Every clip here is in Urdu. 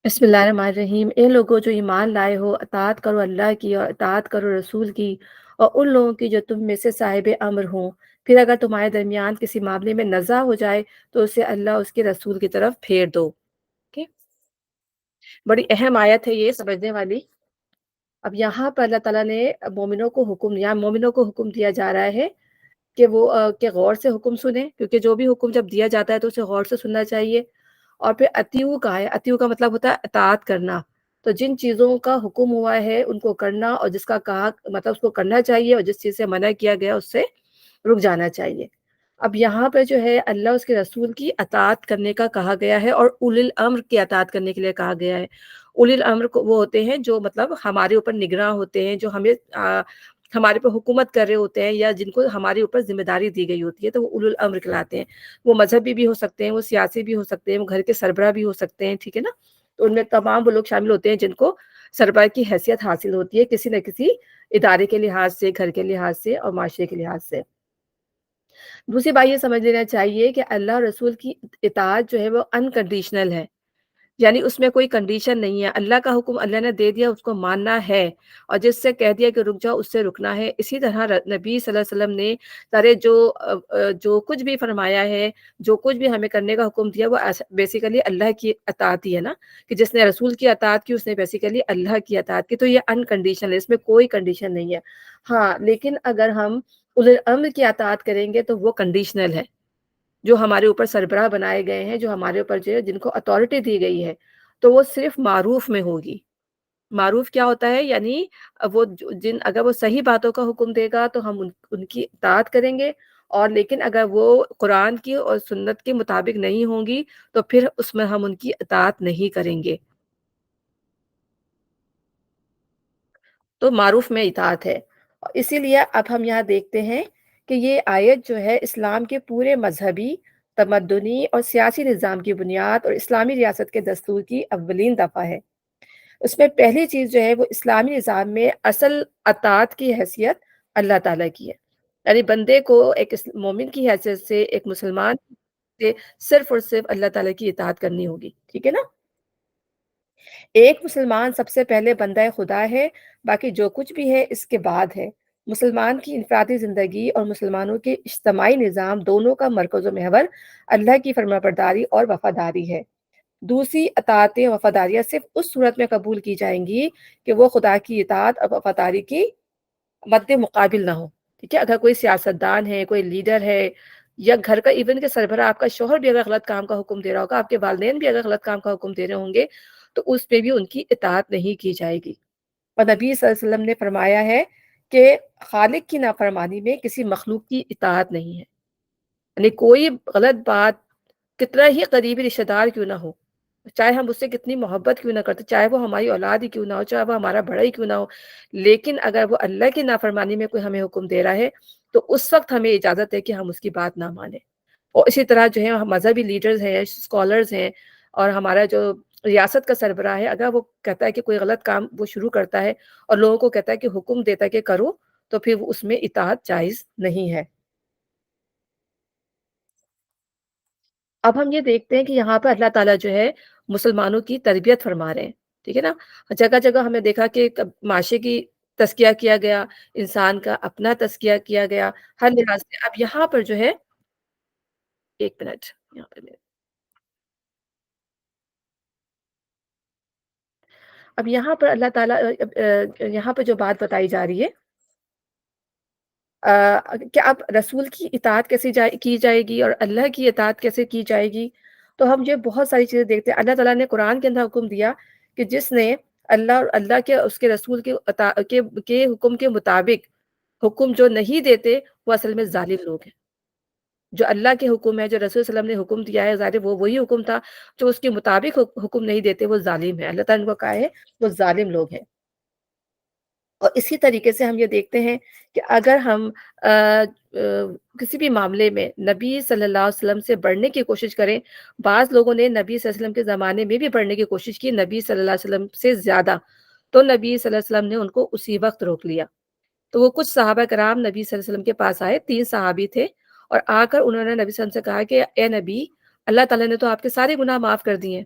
بسم اللہ الرحمن الرحیم۔ اے لوگو جو ایمان لائے ہو، اطاعت کرو اللہ کی اور اطاعت کرو رسول کی اور ان لوگوں کی جو تم میں سے صاحب امر ہوں۔ پھر اگر تمہارے درمیان کسی معاملے میں نزاع ہو جائے تو اسے اللہ اس کے رسول کی طرف پھیر دو۔ اوکے، بڑی اہم آیت ہے یہ سمجھنے والی۔ اب یہاں پر اللہ تعالیٰ نے مومنوں کو حکم دیا جا رہا ہے کہ وہ کہ غور سے حکم سنیں، کیونکہ جو بھی حکم جب دیا جاتا ہے تو اسے غور سے سننا چاہیے۔ اور پھر اتیو کا ہے، اتیو کا مطلب ہوتا ہے اطاعت کرنا۔ تو جن چیزوں کا حکم ہوا ہے ان کو کرنا، اور جس کا کہا مطلب اس کو کرنا چاہیے، اور جس چیز سے منع کیا گیا اس سے رک جانا چاہیے۔ اب یہاں پہ جو ہے اللہ اس کے رسول کی اطاعت کرنے کا کہا گیا ہے، اور اولی الامر کی اطاعت کرنے کے لیے کہا گیا ہے۔ اولی الامر وہ ہوتے ہیں جو مطلب ہمارے اوپر نگراں ہوتے ہیں، جو ہمیں ہمارے پر حکومت کر رہے ہوتے ہیں، یا جن کو ہمارے اوپر ذمہ داری دی گئی ہوتی ہے، تو وہ اولو الامر کہلاتے ہیں۔ وہ مذہبی بھی ہو سکتے ہیں، وہ سیاسی بھی ہو سکتے ہیں، وہ گھر کے سربراہ بھی ہو سکتے ہیں، ٹھیک ہے نا۔ تو ان میں تمام وہ لوگ شامل ہوتے ہیں جن کو سربراہ کی حیثیت حاصل ہوتی ہے کسی نہ کسی ادارے کے لحاظ سے، گھر کے لحاظ سے اور معاشرے کے لحاظ سے۔ دوسری بات یہ سمجھ لینا چاہیے کہ اللہ اور رسول کی اطاعت جو ہے وہ انکنڈیشنل ہے، یعنی اس میں کوئی کنڈیشن نہیں ہے۔ اللہ کا حکم اللہ نے دے دیا، اس کو ماننا ہے، اور جس سے کہہ دیا کہ رک جاؤ اس سے رکنا ہے۔ اسی طرح نبی صلی اللہ علیہ وسلم نے سارے جو کچھ بھی فرمایا ہے، جو کچھ بھی ہمیں کرنے کا حکم دیا، وہ بیسیکلی اللہ کی اطاعت ہی ہے نا، کہ جس نے رسول کی اطاعت کی اس نے بیسیکلی اللہ کی اطاعت کی۔ تو یہ انکنڈیشنل ہے، اس میں کوئی کنڈیشن نہیں ہے۔ ہاں، لیکن اگر ہم اولي الامر کی اطاعت کریں گے تو وہ کنڈیشنل ہے۔ جو ہمارے اوپر سربراہ بنائے گئے ہیں، جو ہمارے اوپر جو ہے جن کو اتھارٹی دی گئی ہے، تو وہ صرف معروف میں ہوگی۔ معروف کیا ہوتا ہے؟ یعنی اگر وہ صحیح باتوں کا حکم دے گا تو ہم ان کی اطاعت کریں گے، اور لیکن اگر وہ قرآن کی اور سنت کے مطابق نہیں ہوں گی تو پھر اس میں ہم ان کی اطاعت نہیں کریں گے۔ تو معروف میں اطاعت ہے۔ اسی لیے اب ہم یہاں دیکھتے ہیں کہ یہ آیت جو ہے اسلام کے پورے مذہبی، تمدنی اور سیاسی نظام کی بنیاد اور اسلامی ریاست کے دستور کی اولین دفعہ ہے۔ اس میں پہلی چیز جو ہے وہ اسلامی نظام میں اصل اطاعت کی حیثیت اللہ تعالیٰ کی ہے، یعنی بندے کو ایک مومن کی حیثیت سے، ایک مسلمان سے صرف اور صرف اللہ تعالیٰ کی اطاعت کرنی ہوگی، ٹھیک ہے نا۔ ایک مسلمان سب سے پہلے بندہ خدا ہے، باقی جو کچھ بھی ہے اس کے بعد ہے۔ مسلمان کی انفرادی زندگی اور مسلمانوں کے اجتماعی نظام دونوں کا مرکز و محور اللہ کی فرمانبرداری اور وفاداری ہے۔ دوسری اطاعتیں و وفاداریاں صرف اس صورت میں قبول کی جائیں گی کہ وہ خدا کی اطاعت اور وفاداری کی مد مقابل نہ ہو، ٹھیک ہے۔ اگر کوئی سیاستدان ہے، کوئی لیڈر ہے، یا گھر کا ایون کے سربراہ، آپ کا شوہر بھی اگر غلط کام کا حکم دے رہا ہوگا، آپ کے والدین بھی اگر غلط کام کا حکم دے رہے ہوں گے، تو اس پہ بھی ان کی اطاعت نہیں کی جائے گی۔ اور نبی صلی اللہ علیہ وسلم نے فرمایا ہے کہ خالق کی نافرمانی میں کسی مخلوق کی اطاعت نہیں ہے، یعنی کوئی غلط بات کتنا ہی قریبی رشتہ دار کیوں نہ ہو، چاہے ہم اس سے کتنی محبت کیوں نہ کرتے، چاہے وہ ہماری اولاد ہی کیوں نہ ہو، چاہے وہ ہمارا بڑا ہی کیوں نہ ہو، لیکن اگر وہ اللہ کی نافرمانی میں کوئی ہمیں حکم دے رہا ہے تو اس وقت ہمیں اجازت ہے کہ ہم اس کی بات نہ مانیں۔ اور اسی طرح جو ہے مذہبی لیڈرز ہیں، اسکالرز ہیں، اور ہمارا جو ریاست کا سربراہ ہے، اگر وہ کہتا ہے کہ کوئی غلط کام وہ شروع کرتا ہے اور لوگوں کو کہتا ہے کہ حکم دیتا ہے کہ کرو، تو پھر اس میں اطاعت جائز نہیں ہے۔ اب ہم یہ دیکھتے ہیں کہ یہاں پر اللہ تعالیٰ جو ہے مسلمانوں کی تربیت فرما رہے ہیں، ٹھیک ہے نا۔ جگہ جگہ ہم نے دیکھا کہ معاشرے کی تزکیہ کیا گیا، انسان کا اپنا تزکیہ کیا گیا، ہر لحاظ سے۔ اب یہاں پر جو ہے، ایک منٹ یہاں پر اب یہاں پر اللہ تعالیٰ یہاں پہ جو بات بتائی جا رہی ہے، کہ اب رسول کی اطاعت کیسے کی جائے گی اور اللہ کی اطاعت کیسے کی جائے گی، تو ہم جو بہت ساری چیزیں دیکھتے ہیں۔ اللہ تعالیٰ نے قرآن کے اندر حکم دیا کہ جس نے اللہ اور اللہ کے اس کے رسول کے حکم کے مطابق حکم جو نہیں دیتے، وہ اصل میں ظالم لوگ ہیں۔ جو اللہ کے حکم ہے، جو رسول صلی اللہ علیہ وسلم نے حکم دیا ہے، ظاہر ہے وہ وہی حکم تھا، جو اس کے مطابق حکم نہیں دیتے وہ ظالم ہے۔ اللہ تعالیٰ نے کو کہا ہے وہ ظالم لوگ ہیں۔ اور اسی طریقے سے ہم یہ دیکھتے ہیں کہ اگر ہم آ، آ، کسی بھی معاملے میں نبی صلی اللہ علیہ وسلم سے بڑھنے کی کوشش کریں، بعض لوگوں نے نبی صلی اللہ علیہ وسلم کے زمانے میں بھی بڑھنے کی کوشش کی نبی صلی اللہ علیہ وسلم سے زیادہ، تو نبی صلی اللہ علیہ وسلم نے ان کو اسی وقت روک لیا۔ تو وہ کچھ صحابہ کرام نبی صلی اللہ علیہ وسلم کے پاس آئے، 3 صحابی تھے، اور آ کر انہوں نے نبی صلی اللہ علیہ وسلم سے کہا کہ اے نبی، اللہ تعالیٰ نے تو آپ کے سارے گناہ معاف کر دیے ہیں،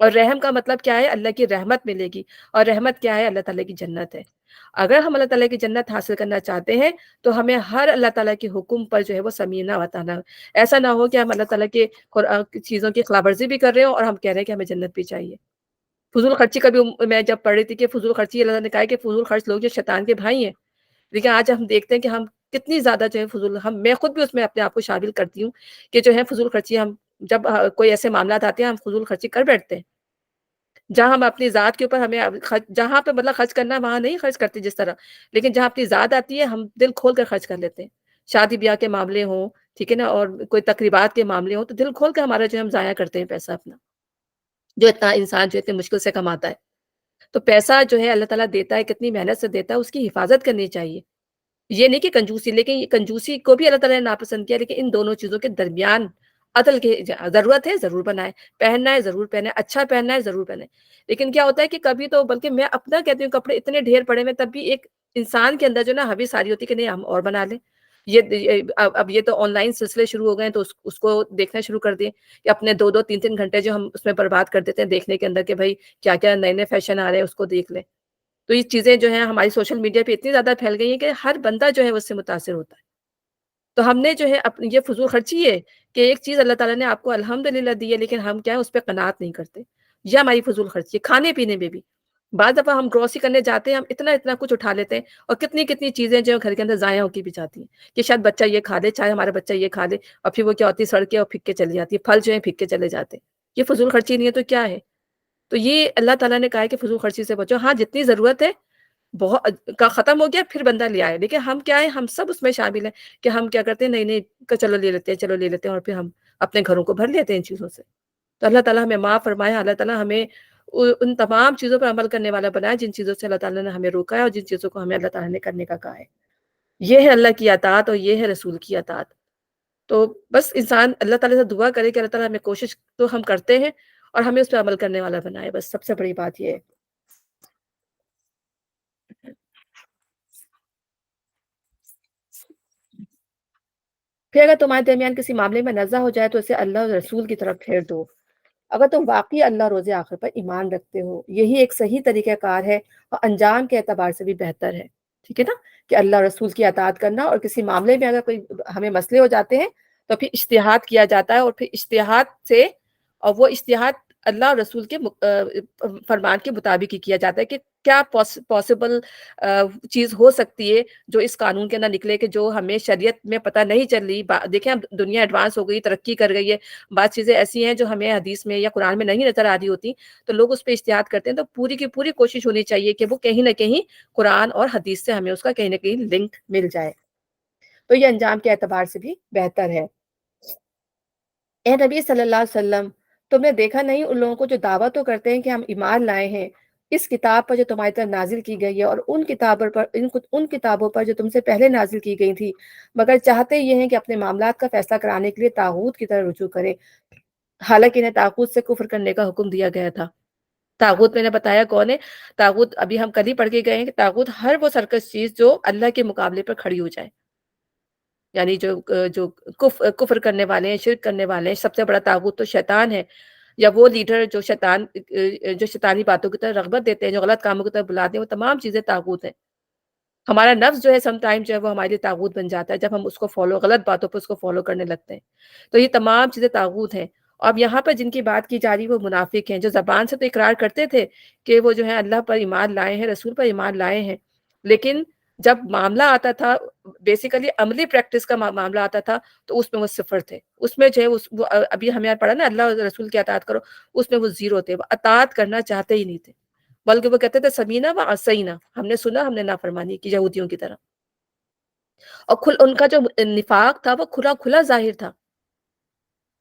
اور رحم کا مطلب کیا ہے؟ اللہ کی رحمت ملے گی، اور رحمت کیا ہے؟ اللہ تعالیٰ کی جنت ہے۔ اگر ہم اللہ تعالیٰ کی جنت حاصل کرنا چاہتے ہیں تو ہمیں ہر اللہ تعالیٰ کے حکم پر جو ہے وہ سمعنا و اطعنا، ایسا نہ ہو کہ ہم اللہ تعالیٰ کے چیزوں کی خلاف ورزی بھی کر رہے ہوں اور ہم کہہ رہے ہیں کہ ہمیں جنت بھی چاہیے۔ فضول خرچی کا بھی میں جب پڑھ رہی تھی کہ فضول خرچی، اللہ نے کہا ہے کہ فضول خرچ لوگ جو شیطان کے بھائی ہیں۔ لیکن آج ہم دیکھتے ہیں کہ ہم کتنی زیادہ جو ہے فضول، میں خود بھی اس میں اپنے آپ کو شامل کرتی ہوں کہ جو ہے فضول خرچی ہم جب کوئی ایسے معاملات آتے ہیں ہم فضول خرچی کر بیٹھتے ہیں، جہاں ہم اپنی ذات کے اوپر ہمیں جہاں پہ مطلب خرچ کرنا ہے وہاں نہیں خرچ کرتے جس طرح، لیکن جہاں اپنی ذات آتی ہے ہم دل کھول کر خرچ کر لیتے ہیں۔ شادی بیاہ کے معاملے ہوں، ٹھیک ہے نا، اور کوئی تقریبات کے معاملے ہوں تو دل کھول کر ہمارا جو ہے ہم ضائع کرتے ہیں پیسہ اپنا، جو اتنا انسان جو اتنے مشکل سے کماتا ہے۔ تو پیسہ جو ہے اللہ تعالیٰ دیتا ہے، کتنی محنت سے دیتا ہے، اس کی حفاظت کرنی چاہیے۔ یہ نہیں کہ کنجوسی، لیکن یہ کنجوسی کو بھی اللہ تعالیٰ نے ناپسند کیا، لیکن ان دونوں چیزوں کے درمیان عدل کے ضرورت ہے ضرور بنائے، پہننا ہے ضرور پہنے، اچھا پہننا ہے ضرور پہنے۔ لیکن کیا ہوتا ہے کہ کبھی تو بلکہ میں اپنا کہتی ہوں کپڑے اتنے ڈھیر پڑے ہوئے تب بھی ایک انسان کے اندر جو نا ہوس آ رہی ہوتی ہے کہ نہیں ہم اور بنا لیں۔ اب یہ تو آن لائن سلسلے شروع ہو گئے ہیں تو اس کو دیکھنا شروع کر دیے کہ اپنے 2 2 3 3 گھنٹے جو ہم اس میں برباد کر دیتے ہیں دیکھنے کے اندر کہ بھائی کیا کیا نئے نئے فیشن آ رہے ہیں اس کو دیکھ لیں۔ تو یہ چیزیں جو ہیں ہماری سوشل میڈیا پہ اتنی زیادہ پھیل گئی ہیں کہ ہر بندہ جو ہے اس سے متاثر ہوتا ہے۔ تو ہم نے جو ہے یہ فضول خرچی ہے کہ ایک چیز اللہ تعالیٰ نے آپ کو الحمدللہ دی ہے لیکن ہم کیا ہے اس پہ قناعت نہیں کرتے۔ یہ ہماری فضول خرچی ہے، کھانے پینے میں بھی۔ بعض دفعہ ہم گروسری کرنے جاتے ہیں، ہم اتنا اتنا کچھ اٹھا لیتے ہیں اور کتنی کتنی چیزیں جو گھر کے اندر ضائع ہو کے بھی جاتی ہیں کہ شاید بچہ یہ کھا لے، چاہے ہمارا بچہ یہ کھا لے، اور پھر وہ کیا ہوتی ہے سڑ کے اور پھینک کے چلی جاتی ہے، پھل جو ہے پھینک کے چلے جاتے ہیں۔ یہ فضول خرچی نہیں ہے تو کیا ہے؟ تو یہ اللہ تعالیٰ نے کہا ہے کہ فضول خرچی سے بچو۔ ہاں جتنی ضرورت ہے بہت کا ختم ہو گیا پھر بندہ لے آئے، لیکن ہم کیا ہے ہم سب اس میں شامل ہیں کہ ہم کیا کرتے ہیں نہیں نہیں کہ چلو لے لیتے ہیں، چلو لے لیتے ہیں، اور پھر ہم اپنے گھروں کو بھر لیتے ہیں ان چیزوں سے۔ تو اللہ تعالیٰ ہمیں معاف فرمائے، اللہ تعالیٰ ہمیں ان تمام چیزوں پر عمل کرنے والا بنائے جن چیزوں سے اللہ تعالیٰ نے ہمیں روکا ہے اور جن چیزوں کو ہمیں اللہ تعالیٰ نے کرنے کا کہا ہے۔ یہ ہے اللہ کی اطاعت اور یہ ہے رسول کی اطاعت۔ تو بس انسان اللہ تعالیٰ سے دعا کرے کہ اللہ تعالیٰ ہمیں کوشش تو ہم کرتے ہیں اور ہمیں اس پہ عمل کرنے والا بنائے، بس سب سے بڑی بات یہ ہے۔ پھر اگر تمہارے درمیان کسی معاملے میں نزاع ہو جائے تو اسے اللہ اور رسول کی طرف پھیر دو۔ اگر تم واقعی اللہ روز آخر پر ایمان رکھتے ہو، یہی ایک صحیح طریقہ کار ہے اور انجام کے اعتبار سے بھی بہتر ہے۔ ٹھیک ہے نا؟ کہ اللہ رسول کی اطاعت کرنا، اور کسی معاملے میں اگر کوئی ہمیں مسئلے ہو جاتے ہیں تو پھر اجتہاد کیا جاتا ہے، اور پھر اجتہاد سے، اور وہ اجتہاد اللہ اور رسول کے فرمان کے مطابق ہی کیا جاتا ہے کہ کیا پاسبل چیز ہو سکتی ہے جو اس قانون کے اندر نکلے کہ جو ہمیں شریعت میں پتہ نہیں چل رہی۔ دیکھیں اب دنیا ایڈوانس ہو گئی، ترقی کر گئی ہے، بعض چیزیں ایسی ہیں جو ہمیں حدیث میں یا قرآن میں نہیں نظر آ رہی ہوتی، تو لوگ اس پہ اجتہاد کرتے ہیں۔ تو پوری کی پوری کوشش ہونی چاہیے کہ وہ کہیں نہ کہیں قرآن اور حدیث سے ہمیں اس کا کہیں نہ کہیں لنک مل جائے، تو یہ انجام کے اعتبار سے بھی بہتر ہے۔ اے نبی صلی اللہ علیہ وسلم، تم نے دیکھا نہیں ان لوگوں کو جو دعویٰ تو کرتے ہیں کہ ہم ایمان لائے ہیں اس کتاب پر جو تمہاری طرف نازل کی گئی ہے اور ان کتابوں پر جو تم سے پہلے نازل کی گئی تھی، مگر چاہتے یہ ہیں کہ اپنے معاملات کا فیصلہ کرانے کے لیے طاغوت کی طرح رجوع کریں، حالانکہ انہیں طاغوت سے کفر کرنے کا حکم دیا گیا تھا۔ طاغوت میں نے بتایا کون ہے؟ طاغوت ابھی ہم کل ہی پڑھ کے گئے ہیں کہ طاغوت ہر وہ سرکش چیز جو اللہ کے مقابلے پر کھڑی ہو جائے، یعنی جو کفر کرنے والے ہیں، شرک کرنے والے ہیں، سب سے بڑا طاغوت تو شیطان ہے، یا وہ لیڈر جو جو شیطانی باتوں کی طرف رغبت دیتے ہیں، جو غلط کاموں کی طرف بلاتے ہیں، وہ تمام چیزیں طاغوت ہیں۔ ہمارا نفس جو ہے سم ٹائم جو ہے وہ ہمارے لیے طاغوت بن جاتا ہے جب ہم اس کو غلط باتوں پہ اس کو فالو کرنے لگتے ہیں۔ تو یہ تمام چیزیں طاغوت ہیں۔ اب یہاں پر جن کی بات کی جا رہی ہے وہ منافق ہیں، جو زبان سے تو اقرار کرتے تھے کہ وہ جو ہے اللہ پر ایمان لائے ہیں، رسول پر ایمان لائے ہیں، لیکن جب معاملہ آتا تھا، بیسیکلی عملی پریکٹس کا معاملہ آتا تھا، تو اس میں وہ صفر تھے۔ اس میں جو ہے وہ ابھی ہمیں پڑھا نا اللہ اور رسول کی اطاعت کرو، اس میں وہ زیرو تھے، وہ اطاعت کرنا چاہتے ہی نہیں تھے، بلکہ وہ کہتے تھے سمینا و عصینا، ہم نے سنا ہم نے نافرمانی کی، یہودیوں کی طرح۔ اور ان کا جو نفاق تھا وہ کھلا کھلا ظاہر تھا،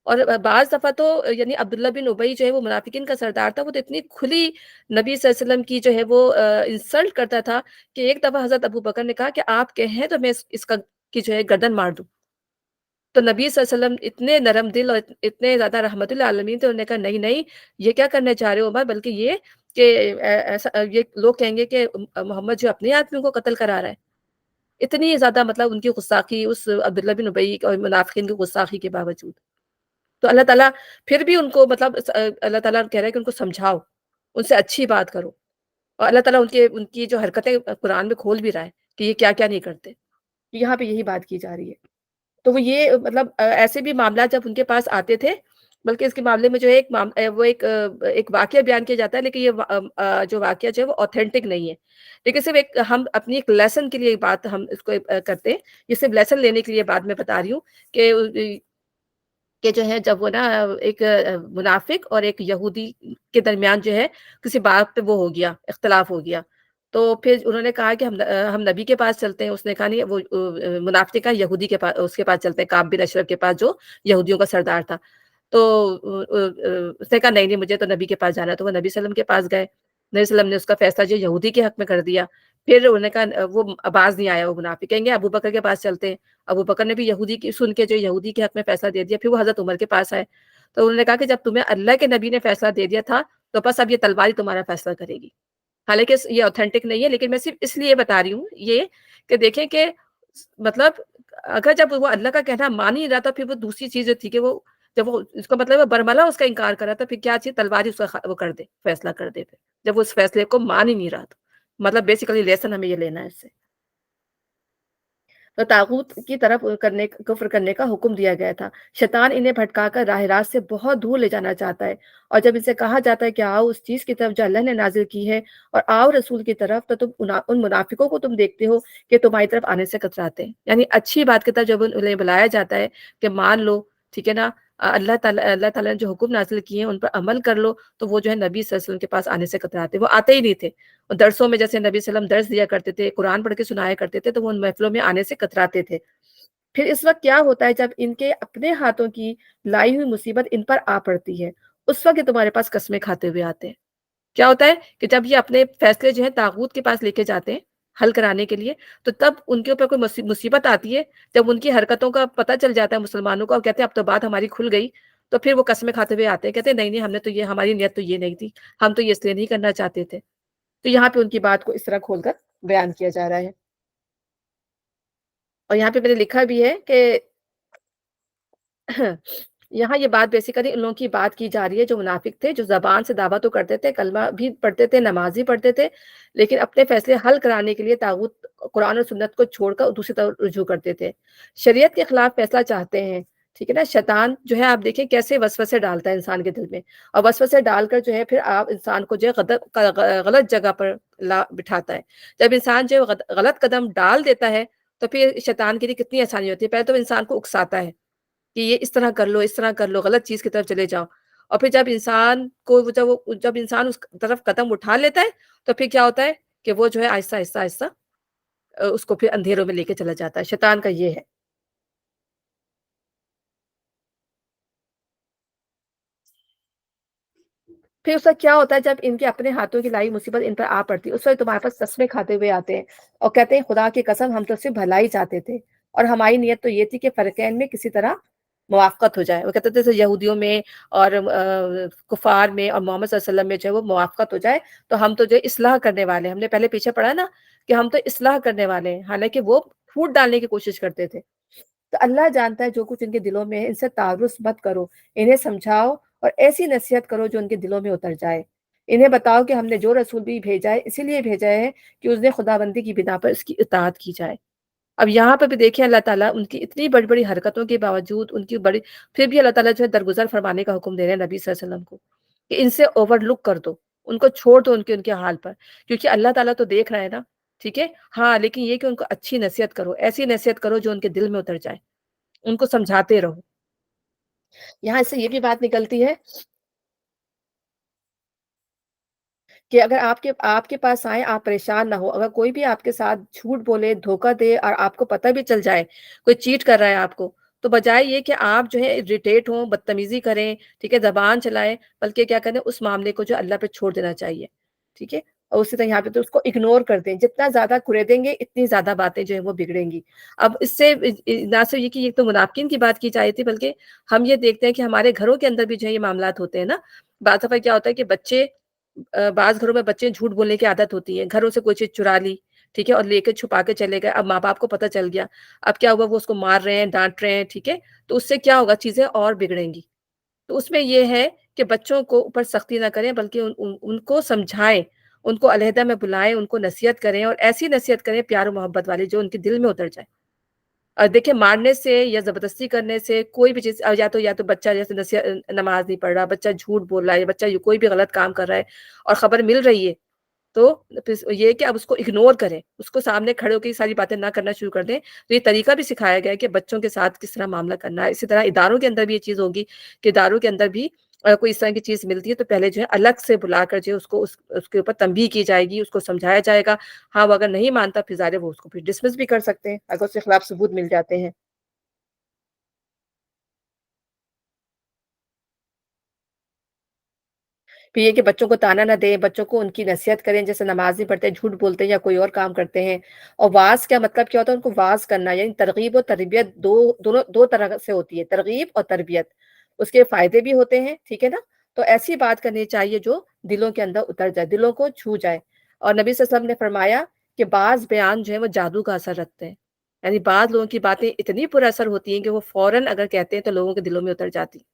اور بعض دفعہ تو یعنی عبداللہ بن ابی جو ہے وہ منافقین کا سردار تھا، وہ تو اتنی کھلی نبی صلی اللہ علیہ وسلم کی جو ہے وہ انسلٹ کرتا تھا کہ ایک دفعہ حضرت ابو بکر نے کہا کہ آپ کہیں تو میں اس کا کی جو ہے گردن مار دوں۔ تو نبی صلی اللہ علیہ وسلم اتنے نرم دل اور اتنے زیادہ رحمت العالمین تھے، انہوں نے کہا نہیں نہیں، یہ کیا کرنے چاہ رہے ہو عمر، بلکہ یہ کہ ایسا یہ لوگ کہیں گے کہ محمد جو اپنے آدمیوں کو قتل کرا رہا ہے۔ اتنی زیادہ مطلب ان کی غستاخی، اس عبداللہ بن ابی اور منافقین کی غستاخی کے باوجود۔ تو اللہ تعالیٰ پھر بھی ان کو مطلب اللہ تعالیٰ کہہ رہا ہے کہ ان کو سمجھاؤ، ان سے اچھی بات کرو، اور اللہ تعالیٰ ان کی جو حرکتیں قرآن میں کھول بھی رہا ہے کہ یہ کیا-کیا نہیں کرتے۔ یہاں پہ یہی بات کی جا رہی ہے۔ تو وہ یہ مطلب ایسے بھی معاملات جب ان کے پاس آتے تھے، بلکہ اس کے معاملے میں جو ہے وہ ایک واقعہ بیان کیا جاتا ہے، لیکن یہ جو واقعہ جو ہے وہ آتھینٹک نہیں ہے۔ لیکن صرف ایک ہم اپنی ایک لیسن کے لیے یہ بات ہم اس کو کرتے ہیں، یہ صرف لیسن لینے کے لیے بات میں بتا رہی ہوں کہ جو ہے جب وہ نا ایک منافق اور ایک یہودی کے درمیان جو ہے کسی بات پہ وہ ہو گیا، اختلاف ہو گیا۔ تو پھر انہوں نے کہا کہ ہم نبی کے پاس چلتے ہیں، اس نے کہا نہیں وہ منافق نے کہا یہودی کے پاس، اس کے پاس چلتے ہیں، کعب بن اشرف کے پاس جو یہودیوں کا سردار تھا۔ تو اس نے کہا نہیں نہیں مجھے تو نبی کے پاس جانا ہے، تو وہ نبی صلی اللہ علیہ وسلم کے پاس گئے، نبی صلی اللہ علیہ وسلم نے اس کا فیصلہ جو یہودی کے حق میں کر دیا۔ پھر انہوں نے کہا وہ باز نہیں آیا، وہ منافق کہیں گے ابو بکر کے پاس چلتے ہیں، ابو بکر نے بھی یہودی کی سن کے جو یہودی کے حق میں فیصلہ دے دیا، پھر وہ حضرت عمر کے پاس آئے، تو انہوں نے کہا کہ جب تمہیں اللہ کے نبی نے فیصلہ دے دیا تھا تو بس اب یہ تلوار ہی تمہارا فیصلہ کرے گی۔ حالانکہ یہ اوتھینٹک نہیں ہے، لیکن میں صرف اس لیے بتا رہی ہوں یہ کہ دیکھیں کہ مطلب اگر جب وہ اللہ کا کہنا مان ہی رہا تھا، پھر وہ دوسری چیز جو تھی کہ وہ جب وہ اس کا مطلب ہے برملا اس کا انکار کر رہا تھا، پھر کیا چیز تلوار ہی اس کا وہ کر دے، فیصلہ کر دے پھر جب وہ اس فیصلے کو مان ہی نہیں رہا تھا۔ مطلب بیسیکلی لیسن ہمیں یہ لینا ہے اس سے۔ تو طاغوت کی طرف کفر کرنے کا حکم دیا گیا تھا۔ شیطان انہیں بھٹکا کر راہ راست سے بہت دور لے جانا چاہتا ہے، اور جب ان سے کہا جاتا ہے کہ آؤ اس چیز کی طرف جو اللہ نے نازل کی ہے اور آؤ رسول کی طرف، تو تم ان منافقوں کو تم دیکھتے ہو کہ تمہاری طرف آنے سے کتراتے ہیں۔ یعنی اچھی بات کی طرف جب انہیں بلایا جاتا ہے کہ مان لو، ٹھیک ہے نا، اللہ تعالیٰ نے جو حکم نازل کیے ہیں ان پر عمل کر لو، تو وہ جو ہے نبی صلی اللہ علیہ وسلم کے پاس آنے سے کتراتے، وہ آتے ہی نہیں تھے۔ اور درسوں میں جیسے نبی صلی اللہ علیہ وسلم درس دیا کرتے تھے، قرآن پڑھ کے سنایا کرتے تھے، تو وہ ان محفلوں میں آنے سے کتراتے تھے۔ پھر اس وقت کیا ہوتا ہے جب ان کے اپنے ہاتھوں کی لائی ہوئی مصیبت ان پر آ پڑتی ہے، اس وقت یہ تمہارے پاس قسمیں کھاتے ہوئے آتے ہیں۔ کیا ہوتا ہے کہ جب یہ اپنے فیصلے جو ہے طاغوت کے پاس لے کے جاتے ہیں حل کرانے کے لیے، تو تب ان کے اوپر کوئی مصیبت آتی ہے، جب ان کی حرکتوں کا پتہ چل جاتا ہے مسلمانوں کو اور کہتے ہیں اب تو بات ہماری کھل گئی، تو پھر وہ قسمیں کھاتے ہوئے آتے ہیں، کہتے ہیں نہیں نہیں ہم نے تو یہ، ہماری نیت تو یہ نہیں تھی، ہم تو یہ اس لیے نہیں کرنا چاہتے تھے۔ تو یہاں پہ ان کی بات کو اس طرح کھول کر بیان کیا جا رہا ہے، اور یہاں پہ میں نے لکھا بھی ہے کہ یہاں یہ بات بیسیکلی ان لوگوں کی بات کی جا رہی ہے جو منافق تھے، جو زبان سے دعویٰ تو کرتے تھے، کلمہ بھی پڑھتے تھے، نماز بھی پڑھتے تھے، لیکن اپنے فیصلے حل کرانے کے لیے طاغوت قرآن اور سنت کو چھوڑ کر دوسری طرف رجوع کرتے تھے، شریعت کے خلاف فیصلہ چاہتے ہیں۔ ٹھیک ہے نا، شیطان جو ہے آپ دیکھیں کیسے وسوسے ڈالتا ہے انسان کے دل میں، اور وسوسے ڈال کر جو ہے پھر آپ انسان کو جو ہے غلط جگہ پر لا بٹھاتا ہے۔ جب انسان جو ہے غلط قدم ڈال دیتا ہے تو پھر شیطان کے لیے کتنی آسانی ہوتی ہے، پہلے تو انسان کو اکساتا ہے کہ یہ اس طرح کر لو، اس طرح کر لو، غلط چیز کی طرف چلے جاؤ، اور پھر جب انسان کو جب انسان اس طرف قدم اٹھا لیتا ہے تو پھر کیا ہوتا ہے کہ وہ جو ہے آہستہ آہستہ آہستہ اس کو پھر اندھیروں میں لے کے چلا جاتا ہے، شیطان کا یہ ہے۔ پھر اس وقت کیا ہوتا ہے جب ان کے اپنے ہاتھوں کی لائی مصیبت ان پر آ پڑتی ہے، اس وقت تمہارے پاس قسمیں کھاتے ہوئے آتے ہیں اور کہتے ہیں خدا کی قسم ہم تو صرف بھلائی چاہتے تھے، اور ہماری نیت تو یہ تھی کہ فرقین میں کسی طرح موافقت ہو جائے۔ وہ کہتے تھے جیسے یہودیوں میں اور کفار میں اور محمد صلی اللہ علیہ وسلم میں جو ہے وہ موافقت ہو جائے، تو ہم تو جو ہے اصلاح کرنے والے ہیں۔ ہم نے پہلے پیچھے پڑھا نا کہ ہم تو اصلاح کرنے والے ہیں، حالانکہ وہ پھوٹ ڈالنے کی کوشش کرتے تھے۔ تو اللہ جانتا ہے جو کچھ ان کے دلوں میں ہے، ان سے تعارض مت کرو، انہیں سمجھاؤ اور ایسی نصیحت کرو جو ان کے دلوں میں اتر جائے۔ انہیں بتاؤ کہ ہم نے جو رسول بھی بھیجا ہے اسی لیے بھیجا ہے کہ اس نے خداوندی کی بنا پر اس کی اطاعت کی جائے۔ اب یہاں پہ بھی دیکھیں اللہ تعالیٰ ان کی اتنی بڑی بڑی حرکتوں کے باوجود ان کی بڑی، پھر بھی اللہ تعالیٰ جو ہے درگزر فرمانے کا حکم دے رہے ہیں نبی صلی اللہ علیہ وسلم کو کہ ان سے اوور لک کر دو، ان کو چھوڑ دو ان کے حال پر، کیونکہ اللہ تعالیٰ تو دیکھ رہا ہے نا، ٹھیک ہے، ہاں لیکن یہ کہ ان کو اچھی نصیحت کرو، ایسی نصیحت کرو جو ان کے دل میں اتر جائے، ان کو سمجھاتے رہو۔ یہاں سے یہ بھی بات نکلتی ہے کہ اگر آپ کے پاس آئیں آپ پریشان نہ ہو، اگر کوئی بھی آپ کے ساتھ جھوٹ بولے، دھوکہ دے اور آپ کو پتہ بھی چل جائے کوئی چیٹ کر رہا ہے آپ کو، تو بجائے یہ کہ آپ جو ہے اریٹیٹ ہوں، بدتمیزی کریں، ٹھیک ہے، زبان چلائیں، بلکہ کیا کریں اس معاملے کو جو اللہ پہ چھوڑ دینا چاہیے، ٹھیک ہے، اور اسی طرح یہاں پہ تو اس کو اگنور کر دیں، جتنا زیادہ کریدیں گے اتنی زیادہ باتیں جو ہیں وہ بگڑیں گی۔ اب اس سے نہ صرف یہ کہ یہ تو منافقین کی بات کی جا رہی تھی، بلکہ ہم یہ دیکھتے ہیں کہ ہمارے گھروں کے اندر بھی جو ہے یہ معاملات ہوتے ہیں نا، بعض دفعہ کیا ہوتا ہے کہ بچے بعض گھروں میں بچے جھوٹ بولنے کی عادت ہوتی ہے، گھروں سے کوئی چیز چرا لی، ٹھیک ہے، اور لے کے چھپا کے چلے گئے، اب ماں باپ کو پتہ چل گیا، اب کیا ہوا وہ اس کو مار رہے ہیں، ڈانٹ رہے ہیں، ٹھیک ہے، تو اس سے کیا ہوگا چیزیں اور بگڑیں گی، تو اس میں یہ ہے کہ بچوں کو اوپر سختی نہ کریں بلکہ ان کو سمجھائیں، ان کو علیحدہ میں بلائیں، ان کو نصیحت کریں اور ایسی نصیحت کریں پیار و محبت والی جو ان کے دل میں اتر جائے۔ اور دیکھیے مارنے سے یا زبردستی کرنے سے کوئی بھی چیز یا تو بچہ جیسے نماز نہیں پڑھ رہا، بچہ جھوٹ بول رہا ہے، یا بچہ کوئی بھی غلط کام کر رہا ہے اور خبر مل رہی ہے تو پھر یہ کہ اب اس کو اگنور کریں، اس کو سامنے کھڑے ہو کے یہ ساری باتیں نہ کرنا شروع کر دیں۔ تو یہ طریقہ بھی سکھایا گیا ہے کہ بچوں کے ساتھ کس طرح معاملہ کرنا ہے۔ اسی طرح اداروں کے اندر بھی یہ چیز ہوگی کہ اداروں کے اندر بھی کوئی اس طرح کی چیز ملتی ہے تو پہلے جو ہے الگ سے بلا کر جو ہے اس کے اوپر تنبیہ کی جائے گی، اس کو سمجھایا جائے گا۔ ہاں، وہ اگر نہیں مانتا پھر ظاہر ہے وہ اس کو پھر ڈسمس بھی کر سکتے ہیں اگر اس کے خلاف ثبوت مل جاتے ہیں۔ پھر یہ کہ بچوں کو طعنہ نہ دیں، بچوں کو ان کی نصیحت کریں، جیسے نماز نہیں پڑھتے، جھوٹ بولتے ہیں یا کوئی اور کام کرتے ہیں۔ اور وعظ کا مطلب کیا ہوتا ہے؟ ان کو وعظ کرنا، یعنی ترغیب و تربیت دو طرح سے ہوتی ہے، ترغیب اور تربیت۔ اس کے فائدے بھی ہوتے ہیں، ٹھیک ہے نا؟ تو ایسی بات کرنی چاہیے جو دلوں کے اندر اتر جائے، دلوں کو چھو جائے۔ اور نبی صلی اللہ علیہ وسلم نے فرمایا کہ بعض بیان جو ہے وہ جادو کا اثر رکھتے ہیں، یعنی بعض لوگوں کی باتیں اتنی پر اثر ہوتی ہیں کہ وہ فوراً اگر کہتے ہیں تو لوگوں کے دلوں میں اتر جاتی ہیں۔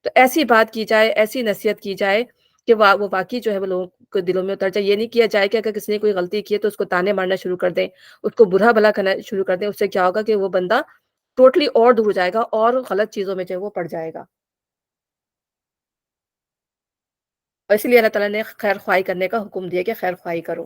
تو ایسی بات کی جائے، ایسی نصیحت کی جائے کہ وہ واقعی جو ہے وہ لوگوں کے دلوں میں اتر جائے۔ یہ نہیں کیا جائے کہ اگر کسی نے کوئی غلطی کی ہے تو اس کو طعنے مارنا شروع کر دیں، اس کو برا بھلا کرنا شروع کر دیں۔ اس سے کیا ہوگا کہ وہ بندہ ٹوٹلی اور دور ہو جائے گا اور غلط چیزوں میں جو ہے وہ پڑ جائے گا۔ اور اسی لیے اللہ تعالیٰ نے خیر خواہی کرنے کا حکم دیا کہ خیر خواہی کرو۔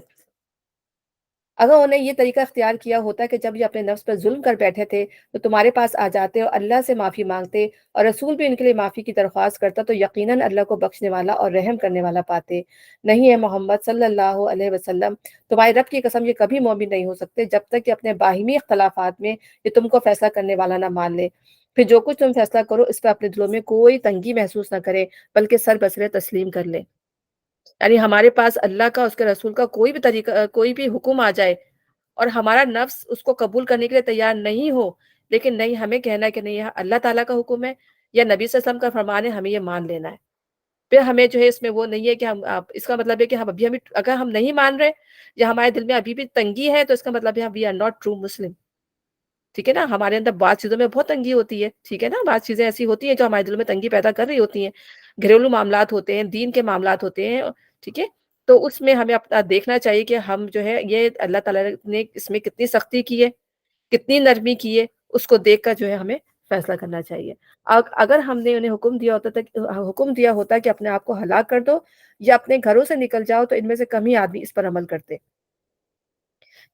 اگر انہوں نے یہ طریقہ اختیار کیا ہوتا کہ جب یہ اپنے نفس پر ظلم کر بیٹھے تھے تو تمہارے پاس آ جاتے اور اللہ سے معافی مانگتے اور رسول بھی ان کے لیے معافی کی درخواست کرتا تو یقیناً اللہ کو بخشنے والا اور رحم کرنے والا پاتے۔ نہیں ہے محمد صلی اللہ علیہ وسلم، تمہارے رب کی قسم یہ کبھی مومن نہیں ہو سکتے جب تک کہ اپنے باہمی اختلافات میں یہ تم کو فیصلہ کرنے والا نہ مان لے۔ پھر جو کچھ تم فیصلہ کرو اس پہ اپنے دلوں میں کوئی تنگی محسوس نہ کرے بلکہ سر بسرے تسلیم کر لے۔ یعنی ہمارے پاس اللہ کا، اس کے رسول کا کوئی بھی طریقہ، کوئی بھی حکم آ جائے اور ہمارا نفس اس کو قبول کرنے کے لیے تیار نہیں ہو، لیکن نہیں، ہمیں کہنا ہے کہ نہیں، یہ اللہ تعالیٰ کا حکم ہے یا نبی صلی اللہ علیہ وسلم کا فرمان ہے، ہمیں یہ مان لینا ہے۔ پھر ہمیں جو ہے اس میں وہ نہیں ہے کہ اس کا مطلب ہے کہ ہم اگر ہم نہیں مان رہے یا ہمارے دل میں ابھی بھی تنگی ہے تو اس کا مطلب ہے we are not true Muslim. ٹھیک ہے نا؟ ہمارے اندر بعض چیزوں میں بہت تنگی ہوتی ہے، ٹھیک ہے نا؟ بعض چیزیں ایسی ہوتی ہیں جو ہمارے دل میں تنگی پیدا کر رہی ہوتی ہیں، گھریلو معاملات ہوتے ہیں، دین کے معاملات ہوتے ہیں، ٹھیک ہے؟ تو اس میں ہمیں اپنا دیکھنا چاہیے کہ ہم جو ہے یہ اللہ تعالیٰ نے اس میں کتنی سختی کی ہے، کتنی نرمی کی ہے، اس کو دیکھ کر جو ہے ہمیں فیصلہ کرنا چاہیے۔ اگر ہم نے انہیں حکم دیا ہوتا کہ اپنے آپ کو ہلاک کر دو یا اپنے گھروں سے نکل جاؤ تو ان میں سے کم ہی آدمی اس پر عمل کرتے۔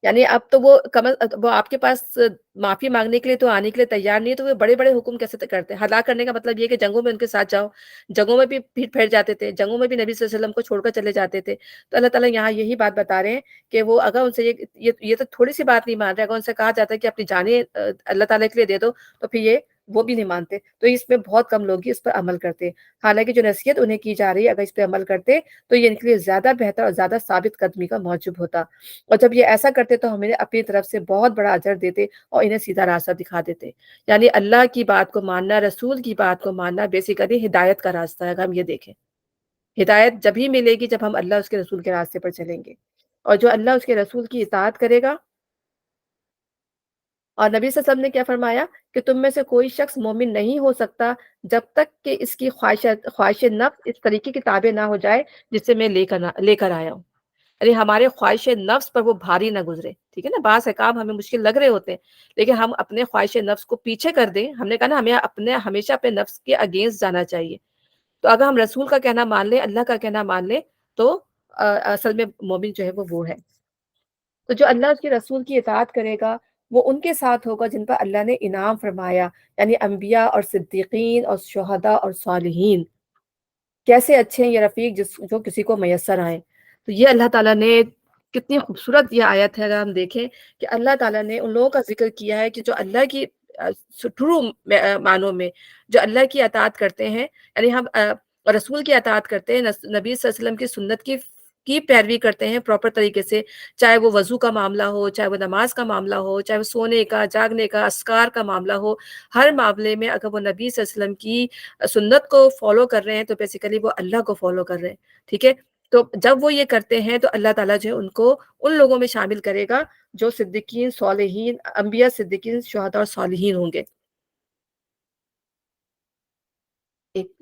یعنی اب تو وہ آپ کے پاس معافی مانگنے کے لیے تو آنے کے لیے تیار نہیں ہے، تو وہ بڑے بڑے حکم کیسے کرتے ہیں؟ ہلاک کرنے کا مطلب یہ کہ جنگوں میں ان کے ساتھ جاؤ، جنگوں میں بھی پیٹ پھیر جاتے تھے، جنگوں میں بھی نبی صلی اللہ علیہ وسلم کو چھوڑ کر چلے جاتے تھے۔ تو اللہ تعالیٰ یہاں یہی بات بتا رہے ہیں کہ وہ اگر ان سے یہ تو تھوڑی سی بات نہیں مان رہے، اگر ان سے کہا جاتا ہے کہ اپنی جانیں اللہ تعالیٰ کے لیے دے دو تو پھر وہ بھی نہیں مانتے۔ تو اس میں بہت کم لوگ ہی اس پر عمل کرتے، حالانکہ جو نصیحت انہیں کی جا رہی ہے اگر اس پہ عمل کرتے تو یہ ان کے لیے زیادہ بہتر اور زیادہ ثابت قدمی کا موجب ہوتا۔ اور جب یہ ایسا کرتے تو ہمیں اپنی طرف سے بہت بڑا اجر دیتے اور انہیں سیدھا راستہ دکھا دیتے۔ یعنی اللہ کی بات کو ماننا، رسول کی بات کو ماننا بیسیکلی ہدایت کا راستہ ہے۔ اگر ہم یہ دیکھیں، ہدایت جب ہی ملے گی جب ہم اللہ اس کے رسول کے راستے پر چلیں گے، اور جو اللہ اس کے رسول کی اطاعت کرے گا۔ اور نبی صلی اللہ علیہ وسلم نے کیا فرمایا کہ تم میں سے کوئی شخص مومن نہیں ہو سکتا جب تک کہ اس کی خواہش نفس اس طریقے کی تابع نہ ہو جائے جس سے میں لے کر آیا ہوں۔ یعنی ہمارے خواہش نفس پر وہ بھاری نہ گزرے، ٹھیک ہے نا؟ بعض احکام ہمیں مشکل لگ رہے ہوتے ہیں لیکن ہم اپنے خواہش نفس کو پیچھے کر دیں۔ ہم نے کہا نا، ہمیں ہمیشہ اپنے نفس کے اگینسٹ جانا چاہیے۔ تو اگر ہم رسول کا کہنا مان لیں، اللہ کا کہنا مان لیں تو اصل میں مومن جو ہے وہ ہے۔ تو جو اللہ اس کے رسول کی اطاعت کرے گا وہ ان کے ساتھ ہوگا جن پر اللہ نے انعام فرمایا، یعنی انبیاء اور صدیقین اور شہداء اور صالحین۔ کیسے اچھے ہیں یہ رفیق جو کسی کو میسر آئیں۔ تو یہ اللہ تعالیٰ نے کتنی خوبصورت یہ آیت ہے، اگر ہم دیکھیں کہ اللہ تعالیٰ نے ان لوگوں کا ذکر کیا ہے کہ جو اللہ کی ٹرو معنوں میں جو اللہ کی اطاعت کرتے ہیں، یعنی ہم رسول کی اطاعت کرتے ہیں، نبی صلی اللہ علیہ وسلم کی سنت کی پیروی کرتے ہیں پراپر طریقے سے، چاہے وہ وضو کا معاملہ ہو، چاہے وہ نماز کا معاملہ ہو، چاہے وہ سونے کا، جاگنے کا، اذکار کا معاملہ ہو۔ ہر معاملے میں اگر وہ نبی صلی اللہ علیہ وسلم کی سنت کو فالو کر رہے ہیں تو بیسیکلی وہ اللہ کو فالو کر رہے ہیں، ٹھیک ہے؟ تو جب وہ یہ کرتے ہیں تو اللہ تعالیٰ جو ہے ان کو ان لوگوں میں شامل کرے گا جو صدیقین، صالحین، انبیاء، صدیقین، شہداء اور صالحین ہوں گے۔ 1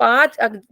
5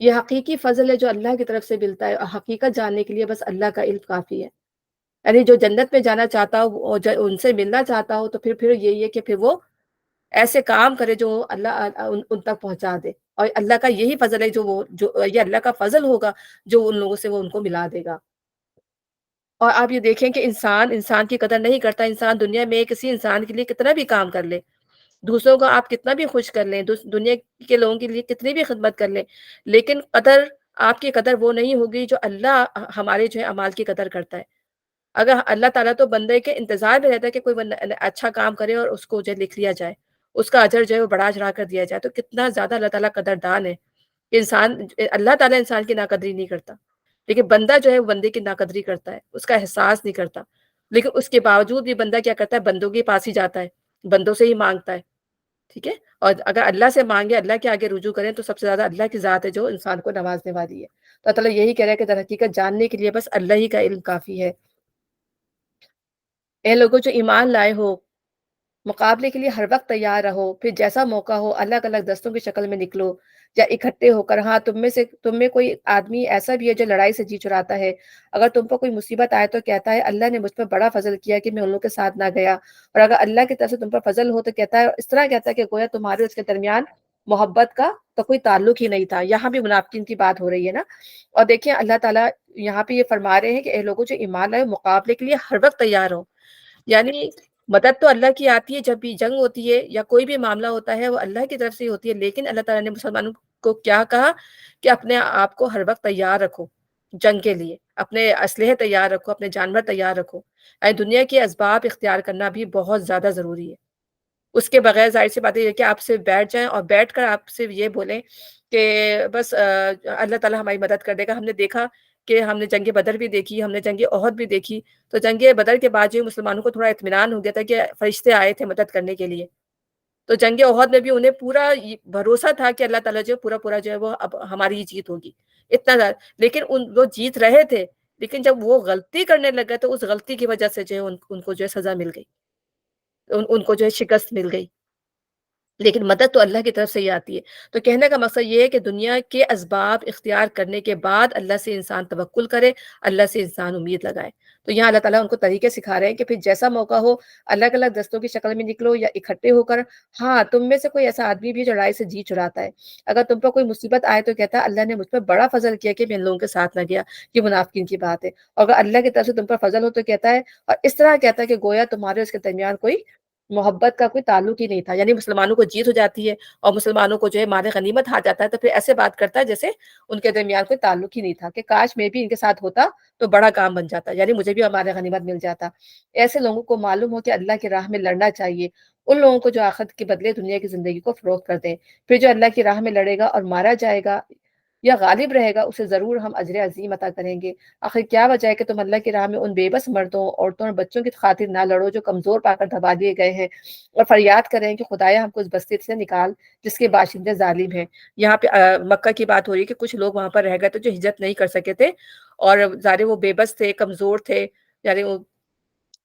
یہ حقیقی فضل ہے جو اللہ کی طرف سے ملتا ہے، اور حقیقت جاننے کے لیے بس اللہ کا علم کافی ہے۔ یعنی جو جنت میں جانا چاہتا ہو اور ان سے ملنا چاہتا ہو، تو پھر یہی ہے کہ پھر وہ ایسے کام کرے جو اللہ ان تک پہنچا دے، اور اللہ کا یہی فضل ہے جو یہ اللہ کا فضل ہوگا جو ان لوگوں سے وہ ان کو ملا دے گا۔ اور آپ یہ دیکھیں کہ انسان کی قدر نہیں کرتا، انسان دنیا میں کسی انسان کے لیے کتنا بھی کام کر لے، دوسروں کو آپ کتنا بھی خوش کر لیں، دنیا کے لوگوں کے لیے کتنی بھی خدمت کر لیں، لیکن آپ کی قدر وہ نہیں ہوگی جو اللہ ہمارے جو ہے اعمال کی قدر کرتا ہے۔ اگر اللہ تعالیٰ تو بندے کے انتظار میں رہتا ہے کہ کوئی بندہ اچھا کام کرے اور اس کو جو ہے لکھ لیا جائے، اس کا اجر جو ہے وہ بڑھا چڑھا کر دیا جائے، تو کتنا زیادہ اللہ تعالیٰ قدردان ہے کہ اللہ تعالیٰ انسان کی ناقدری نہیں کرتا، لیکن بندہ جو ہے وہ بندے کی ناقدری کرتا ہے، اس کا احساس نہیں کرتا، لیکن اس کے باوجود بھی بندہ کیا کرتا ہے، بندوں کے پاس ہی جاتا ہے، بندوں سے ہی مانگتا ہے، ٹھیک ہے؟ اور اگر اللہ سے مانگے، اللہ کے آگے رجوع کریں، تو سب سے زیادہ اللہ کی ذات ہے جو انسان کو نوازنے والی ہے۔ تو اللہ تعالیٰ یہی کہہ رہا ہے کہ در حقیقت جاننے کے لیے بس اللہ ہی کا علم کافی ہے۔ اے لوگوں جو ایمان لائے ہو، مقابلے کے لیے ہر وقت تیار رہو، پھر جیسا موقع ہو الگ الگ دستوں کی شکل میں نکلو یا اکٹھے ہو کر۔ ہاں، تم میں کوئی آدمی ایسا بھی ہے جو لڑائی سے جی چراتا ہے، اگر تم پر کوئی مصیبت آئے تو کہتا ہے اللہ نے مجھ پر بڑا فضل کیا کہ میں ان لوگوں کے ساتھ نہ گیا، اور اگر اللہ کی طرف سے تم پر فضل ہو تو کہتا ہے، اس طرح کہتا ہے کہ گویا تمہارے اس کے درمیان محبت کا تو کوئی تعلق ہی نہیں تھا۔ یہاں بھی منافقین کی بات ہو رہی ہے نا۔ اور دیکھیں اللہ تعالیٰ یہاں پہ یہ فرما رہے ہیں کہ اے لوگوں جو ایمان لائے، مقابلے کے لیے ہر وقت تیار ہو، یعنی مدد تو اللہ کی آتی ہے، جب بھی جنگ ہوتی ہے یا کوئی بھی معاملہ ہوتا ہے وہ اللہ کی طرف سے ہی ہوتی ہے، لیکن اللہ تعالیٰ نے مسلمانوں کو کیا کہا کہ اپنے آپ کو ہر وقت تیار رکھو جنگ کے لیے، اپنے اسلحے تیار رکھو، اپنے جانور تیار رکھو۔ دنیا کے اسباب اختیار کرنا بھی بہت زیادہ ضروری ہے، اس کے بغیر ظاہر سی بات ہے کہ آپ صرف بیٹھ جائیں اور بیٹھ کر آپ صرف یہ بولیں کہ بس اللہ تعالیٰ ہماری مدد کر دے گا۔ ہم نے دیکھا کہ ہم نے جنگ بدر بھی دیکھی، ہم نے جنگ احد بھی دیکھی، تو جنگ بدر کے بعد جو مسلمانوں کو تھوڑا اطمینان ہو گیا تھا کہ فرشتے آئے تھے مدد کرنے کے لیے، تو جنگ احد میں بھی انہیں پورا بھروسہ تھا کہ اللہ تعالیٰ جو ہے پورا جو ہے وہ اب ہماری ہی جیت ہوگی، اتنا زیادہ، لیکن وہ جیت رہے تھے، لیکن جب وہ غلطی کرنے لگ گئے تو اس غلطی کی وجہ سے جو ہے ان کو جو ہے سزا مل گئی، ان کو جو ہے شکست مل گئی، لیکن مدد تو اللہ کی طرف سے ہی آتی ہے۔ تو کہنے کا مقصد یہ ہے کہ دنیا کے اسباب اختیار کرنے کے بعد اللہ سے انسان توکل کرے، اللہ سے انسان امید لگائے۔ تو یہاں اللہ تعالیٰ ان کو طریقے سکھا رہے ہیں کہ پھر جیسا موقع ہو الگ الگ دستوں کی شکل میں نکلو یا اکٹھے ہو کر۔ ہاں، تم میں سے کوئی ایسا آدمی بھی ہے جو لڑائی سے جی چراتا ہے، اگر تم پر کوئی مصیبت آئے تو کہتا ہے اللہ نے مجھ پر بڑا فضل کیا کہ میں ان لوگوں کے ساتھ نہ گیا، یہ منافقین کی بات ہے۔ اور اگر اللہ کی طرف سے تم پر فضل ہو تو کہتا ہے، اور اس طرح کہتا ہے کہ گویا تمہارے اس کے درمیان کوئی محبت کا کوئی تعلق ہی نہیں تھا، یعنی مسلمانوں کو جیت ہو جاتی ہے اور مسلمانوں کو جو ہے مال غنیمت ہار جاتا ہے، تو پھر ایسے بات کرتا ہے جیسے ان کے درمیان کوئی تعلق ہی نہیں تھا، کہ کاش میں بھی ان کے ساتھ ہوتا تو بڑا کام بن جاتا، یعنی مجھے بھی مال غنیمت مل جاتا۔ ایسے لوگوں کو معلوم ہو کہ اللہ کی راہ میں لڑنا چاہیے، ان لوگوں کو جو آخرت کے بدلے دنیا کی زندگی کو فروخت کر دیں، پھر جو اللہ کی راہ میں لڑے گا اور مارا جائے گا یا غالب رہے گا، اسے ضرور ہم اجر عظیم عطا کریں گے۔ آخر کیا وجہ ہے کہ تم اللہ کی راہ میں ان بے بس مردوں، عورتوں اور بچوں کی خاطر نہ لڑو جو کمزور پا کر دبا دیے گئے ہیں، اور فریاد کریں کہ خدایا ہم کو اس بستی سے نکال جس کے باشندے ظالم ہیں۔ یہاں پہ مکہ کی بات ہو رہی ہے کہ کچھ لوگ وہاں پر رہ گئے تھے جو ہجرت نہیں کر سکے تھے، اور ظاہر وہ بے بس تھے، کمزور تھے، یعنی